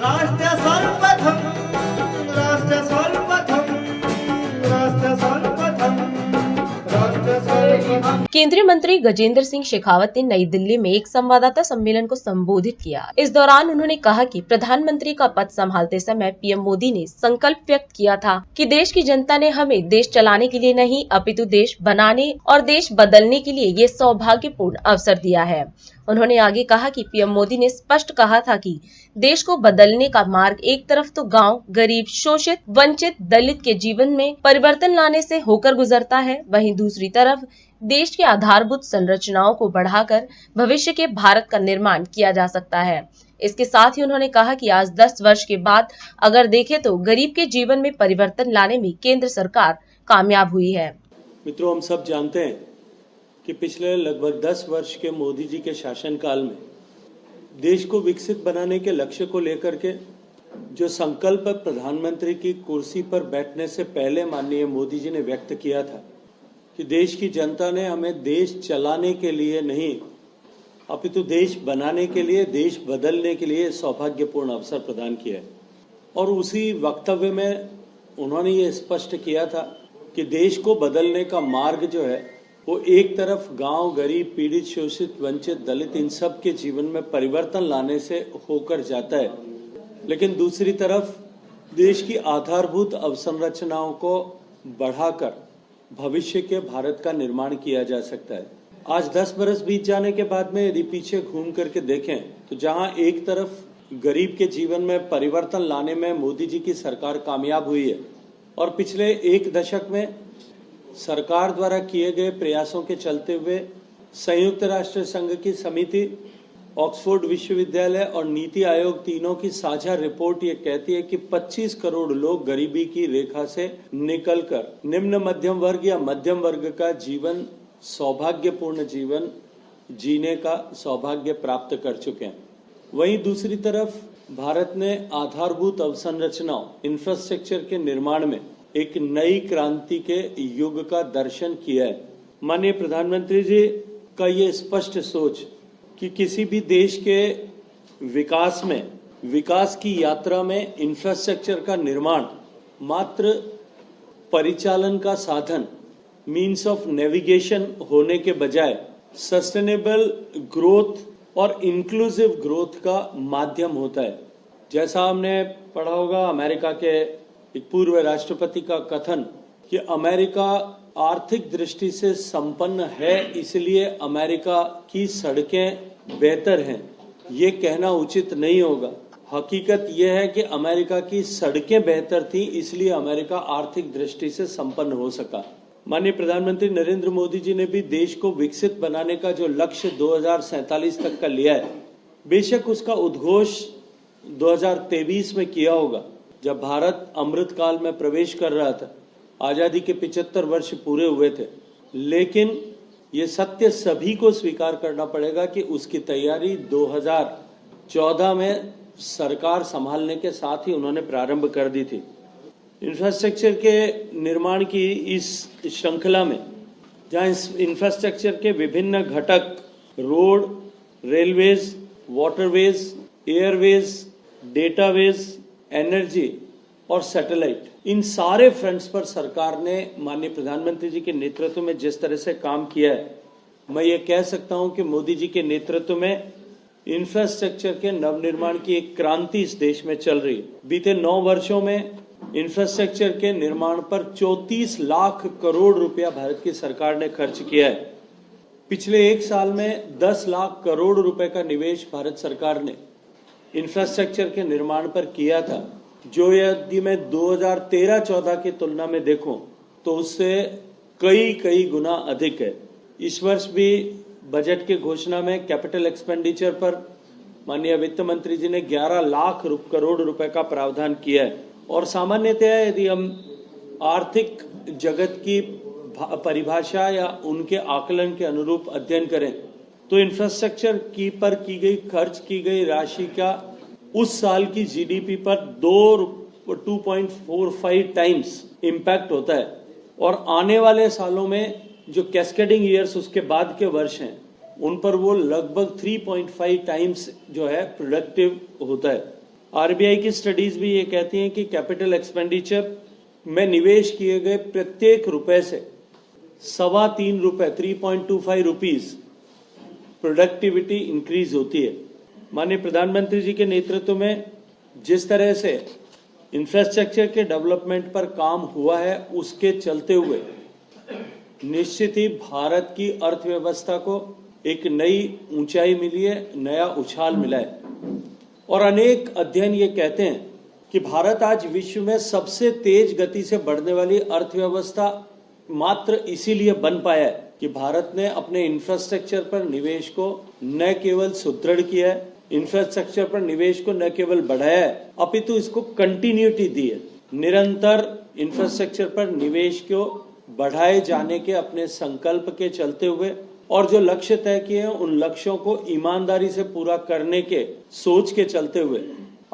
राष्ट्र सर्वप्रथम, राष्ट्र सर्वप्रथम, राष्ट्र सर्वप्रथम, राष्ट्र सर्वप्रथम। केंद्रीय मंत्री गजेंद्र सिंह शेखावत ने नई दिल्ली में एक संवाददाता सम्मेलन को संबोधित किया। इस दौरान उन्होंने कहा कि प्रधानमंत्री का पद संभालते समय पीएम मोदी ने संकल्प व्यक्त किया था कि देश की जनता ने हमें देश चलाने के लिए नहीं अपितु देश बनाने और देश बदलने के लिए ये सौभाग्यपूर्ण अवसर दिया है। उन्होंने आगे कहा कि पीएम मोदी ने स्पष्ट कहा था कि देश को बदलने का मार्ग एक तरफ तो गांव, गरीब, शोषित, वंचित, दलित के जीवन में परिवर्तन लाने से होकर गुजरता है, वहीं दूसरी तरफ देश की आधारभूत संरचनाओं को बढ़ाकर भविष्य के भारत का निर्माण किया जा सकता है। इसके साथ ही उन्होंने कहा कि आज 10 वर्ष के बाद अगर देखें तो गरीब के जीवन में परिवर्तन लाने में केंद्र सरकार कामयाब हुई है। मित्रों, हम सब जानते हैं कि पिछले लगभग 10 वर्ष के मोदी जी के शासनकाल में देश को विकसित बनाने के लक्ष्य को लेकर के जो संकल्प प्रधानमंत्री की कुर्सी पर बैठने से पहले माननीय मोदी जी ने व्यक्त किया था कि देश की जनता ने हमें देश चलाने के लिए नहीं अपितु देश बनाने के लिए, देश बदलने के लिए सौभाग्यपूर्ण अवसर प्रदान किया है। और उसी वक्तव्य में उन्होंने ये स्पष्ट किया था कि देश को बदलने का मार्ग जो है वो एक तरफ गांव, गरीब, पीड़ित, शोषित, वंचित, दलित इन सब के जीवन में परिवर्तन लाने से होकर जाता है, लेकिन दूसरी तरफ देश की आधारभूत अवसंरचनाओं को बढ़ाकर भविष्य के भारत का निर्माण किया जा सकता है। आज 10 बरस बीत जाने के बाद में यदि पीछे घूम करके देखें तो जहां एक तरफ गरीब के जीवन में परिवर्तन लाने में मोदी जी की सरकार कामयाब हुई है और पिछले एक दशक में सरकार द्वारा किए गए प्रयासों के चलते हुए संयुक्त राष्ट्र संघ की समिति, ऑक्सफोर्ड विश्वविद्यालय और नीति आयोग तीनों की साझा रिपोर्ट ये कहती है कि 25 करोड़ लोग गरीबी की रेखा से निकलकर निम्न मध्यम वर्ग या मध्यम वर्ग का जीवन, सौभाग्यपूर्ण जीवन जीने का सौभाग्य प्राप्त कर चुके हैं। वहीं दूसरी तरफ भारत ने आधारभूत अवसंरचनाओं, इंफ्रास्ट्रक्चर के निर्माण में एक नई क्रांति के युग का दर्शन किया है। माननीय प्रधानमंत्री जी का ये स्पष्ट सोच कि किसी भी देश के विकास में, विकास की यात्रा में इंफ्रास्ट्रक्चर का निर्माण मात्र परिचालन का साधन, मीन्स ऑफ नेविगेशन होने के बजाय सस्टेनेबल ग्रोथ और इंक्लूसिव ग्रोथ का माध्यम होता है। जैसा हमने पढ़ा होगा अमेरिका के एक पूर्व राष्ट्रपति का कथन कि अमेरिका आर्थिक दृष्टि से संपन्न है इसलिए अमेरिका की सड़कें बेहतर हैं, ये कहना उचित नहीं होगा। हकीकत यह है कि अमेरिका की सड़कें बेहतर थी इसलिए अमेरिका आर्थिक दृष्टि से संपन्न हो सका। माननीय प्रधानमंत्री नरेंद्र मोदी जी ने भी देश को विकसित बनाने का जो लक्ष्य 2047 तक का लिया है, बेशक उसका उद्घोष 2023 में किया होगा जब भारत अमृत काल में प्रवेश कर रहा था, आजादी के 75 वर्ष पूरे हुए थे, लेकिन ये सत्य सभी को स्वीकार करना पड़ेगा कि उसकी तैयारी 2014 में सरकार संभालने के साथ ही उन्होंने प्रारंभ कर दी थी। इंफ्रास्ट्रक्चर के निर्माण की इस श्रृंखला में जहां इस इंफ्रास्ट्रक्चर के विभिन्न घटक road, railways, waterways, airways, dataways, energy और सैटेलाइट, इन सारे फ्रंट्स पर सरकार ने माननीय प्रधानमंत्री जी के नेतृत्व में जिस तरह से काम किया है, मैं ये कह सकता हूं कि मोदी जी के नेतृत्व में इंफ्रास्ट्रक्चर के नवनिर्माण की एक क्रांति इस देश में चल रही है। बीते 9 वर्षों में इंफ्रास्ट्रक्चर के निर्माण पर 34 लाख करोड़ रुपया भारत की सरकार ने खर्च किया है। पिछले एक साल में 10 लाख करोड़ रुपए का निवेश भारत सरकार ने इंफ्रास्ट्रक्चर के निर्माण पर किया था, जो यदि मैं 2013-14 की तुलना में देखूं तो उससे कई गुना अधिक है। इस वर्ष भी बजट की घोषणा में कैपिटल एक्सपेंडिचर पर माननीय वित्त मंत्री जी ने 11 लाख करोड़ रुपए का प्रावधान किया है। और सामान्यतः यदि हम आर्थिक जगत की परिभाषा या उनके आकलन के अनुरूप अध्ययन करें तो इंफ्रास्ट्रक्चर पर की गई खर्च की गई राशि का उस साल की जीडीपी पर 2.45 टाइम्स इम्पैक्ट होता है और आने वाले सालों में जो कैस्केडिंग ईयर्स उसके बाद के वर्ष हैं उन पर वो लगभग 3.5 टाइम्स जो है प्रोडक्टिव होता है। आरबीआई की स्टडीज भी ये कहती हैं कि कैपिटल एक्सपेंडिचर में निवेश किए गए प्रत्येक रुपए से 3.25 रुपए 3.25 रुपीज प्रोडक्टिविटी इंक्रीज होती है। माननीय प्रधानमंत्री जी के नेतृत्व में जिस तरह से इंफ्रास्ट्रक्चर के डेवलपमेंट पर काम हुआ है, उसके चलते हुए निश्चित ही भारत की अर्थव्यवस्था को एक नई ऊंचाई मिली है, नया उछाल मिला है। और अनेक अध्ययन ये कहते हैं कि भारत आज विश्व में सबसे तेज गति से बढ़ने वाली अर्थव्यवस्था मात्र इसीलिए बन पाया है कि भारत ने अपने इंफ्रास्ट्रक्चर पर निवेश को न केवल सुदृढ़ किया है, इंफ्रास्ट्रक्चर पर निवेश को न केवल बढ़ाया है, अपितु इसको कंटिन्यूटी दी है। निरंतर इंफ्रास्ट्रक्चर पर निवेश को बढ़ाए जाने के अपने संकल्प के चलते हुए और जो लक्ष्य तय किए हैं, उन लक्ष्यों को ईमानदारी से पूरा करने के सोच के चलते हुए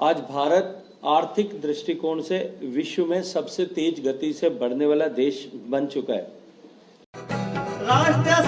आज भारत आर्थिक दृष्टिकोण से विश्व में सबसे तेज गति से बढ़ने वाला देश बन चुका है। राष्ट्र